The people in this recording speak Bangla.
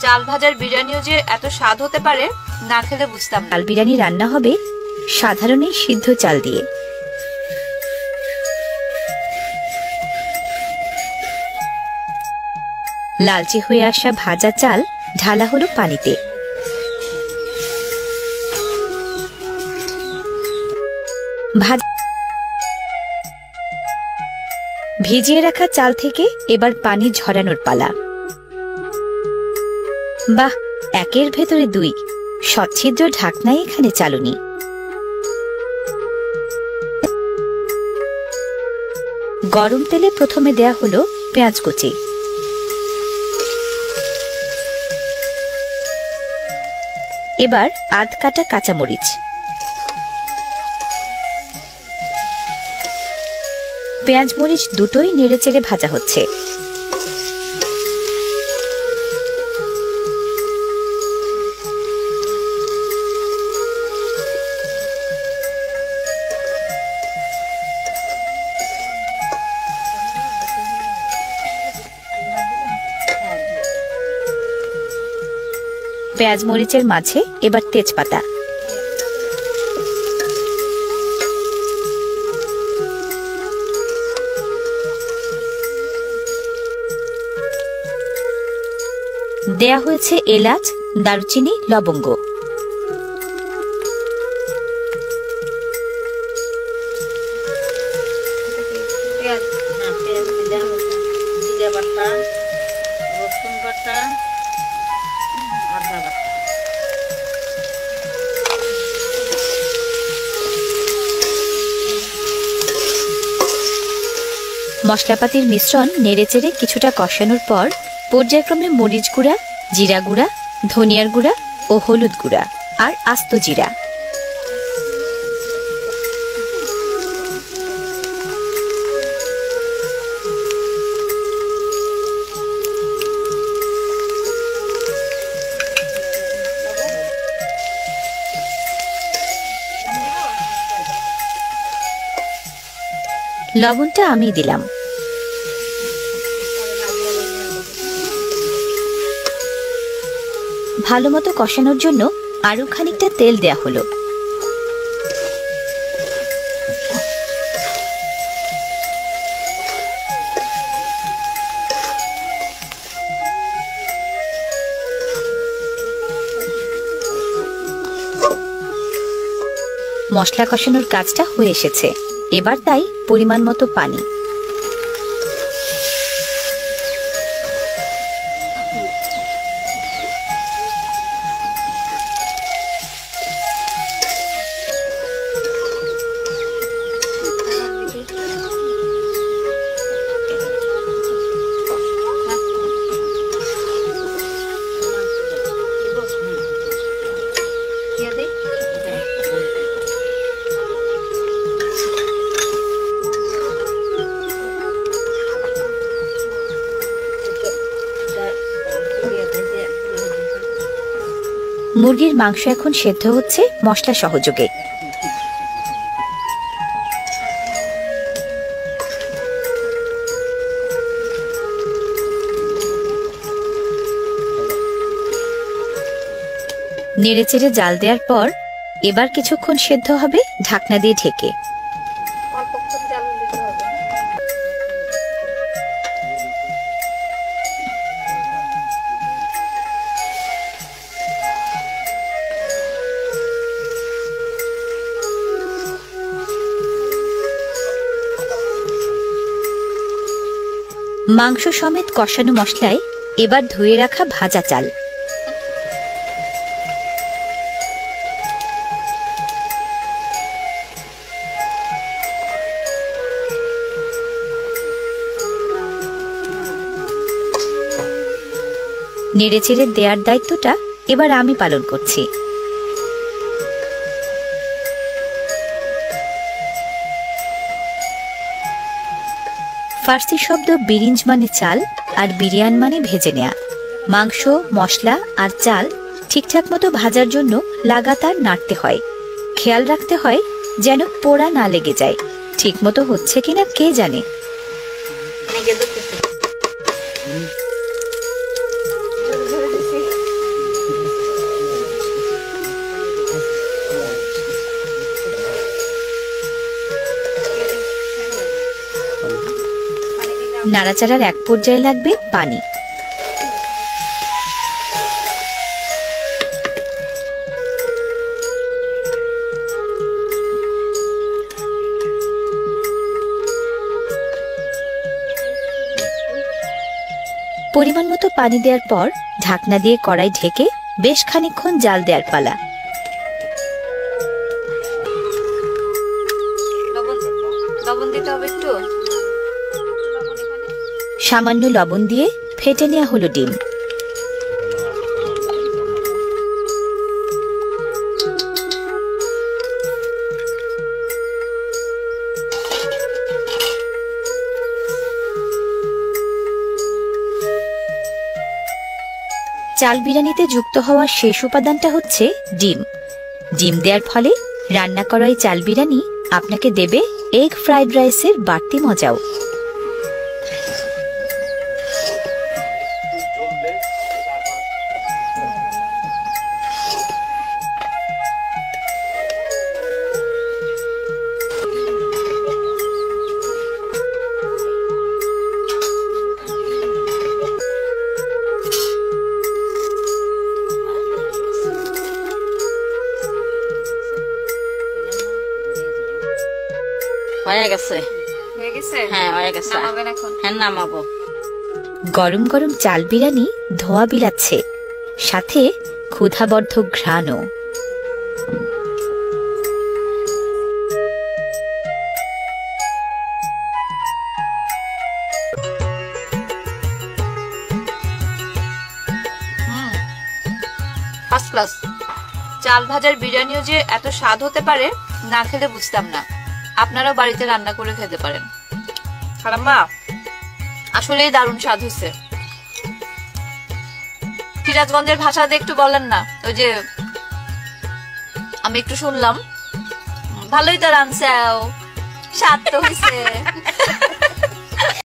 চাল ভাজার বিরিয়ানিও যে এত স্বাদ হতে পারে না খেলে বুঝতাম। চাল বিরিয়ানি রান্না হবে সাধারণ সিদ্ধ চাল দিয়ে। লালচে হয়ে আসা ভাজা চাল ঢালা হলো পানিতে। ভিজিয়ে রাখা চাল থেকে এবার পানি ঝরানোর পালা। বাহ, একের ভেতরে দুই, সচ্ছিদ্র ঢাকনাই এখানে চালুনি। গরম তেলে প্রথমে দেয়া হলো পেঁয়াজ কুচি, এবার আধ কাটা কাঁচামরিচ, পেঁয়াজ মরিচ দুটোই নেড়েচেড়ে ভাজা হচ্ছে। পেঁয়াজ মরিচের মাঝে এবার তেজপাতা, দেয়া হয়েছে এলাচ, দারুচিনি, লবঙ্গ। মশলাপাতির মিশ্রণ নেড়েচেড়ে কিছুটা কষানোর পর পর্যায়ক্রমে মরিচ গুঁড়া, জিরা গুঁড়া, ধনিয়ার গুঁড়া ও হলুদ গুঁড়া আর আস্ত জিরা, লবণটা আমি দিলাম। ভালোমতো কষানোর জন্য আরো খানিকটা তেল দেয়া হলো। মশলা কষানোর কাজটা হয়ে এসেছে, এবার তাই পরিমাণ মতো পানি। মুরগির মাংস এখন সেদ্ধ হচ্ছে মশলা সহযোগে। নেড়েচেড়ে জাল দেওয়ার পর এবার কিছুক্ষণ সেদ্ধ হবে ঢাকনা দিয়ে ঢেকে। মাংস সমেত কষানো মশলায় এবার ধুয়ে রাখা ভাজা চাল, নেড়েচেড়ে দেওয়ার দায়িত্বটা এবার আমি পালন করছি। ফার্সি শব্দ বিরিঞ্জ মানে চাল আর বিরিয়ান মানে ভেজে নেয়া। মাংস, মশলা আর চাল ঠিকঠাক মতো ভাজার জন্য লাগাতার নাড়তে হয়। খেয়াল রাখতে হয় যেন পোড়া না লেগে যায়। ঠিক মতো হচ্ছে কিনা কে জানে। নাড়াচাড়ার এক পর্যায়ে লাগবে পানি। পরিমাণ মতো পানি দেওয়ার পর ঢাকনা দিয়ে কড়াই ঢেকে বেশ খানিকক্ষণ জাল দেওয়ার পালা। লবণ দিতে হবে একটু। সামান্য লবণ দিয়ে ফেটে নেওয়া হলো ডিম। চাল বিরিয়ানিতে যুক্ত হওয়া শেষ উপাদানটা হচ্ছে ডিম। ডিম দেওয়ার ফলে রান্না করা এই চাল বিরিয়ানি আপনাকে দেবে এগ ফ্রাইড রাইসের বাড়তি মজাও। হয়ে গেছে। হয়ে গেছে? হ্যাঁ হয়ে গেছে। নামাবেন এখন? হ্যাঁ নামাবো। গরম গরম চাল বিরিয়ানি ধোয়া বিলাচ্ছে, সাথে ক্ষুধাবর্ধক ঘ্রাণও। First class. চাল ভাজার বিরিয়ানিও যে এত স্বাদ হতে পারে না খেলে বুঝতাম না। আপনারাও বাড়িতে রান্না করে খেতে পারেন। খালাম্মা, আসলেই দারুণ স্বাদ হয়েছে। সিরাজগঞ্জের ভাষা দিয়ে একটু বলেন না। ওই যে আমি একটু শুনলাম, ভালোই তো রাঁধছে, স্বাদ তো হয়েছে।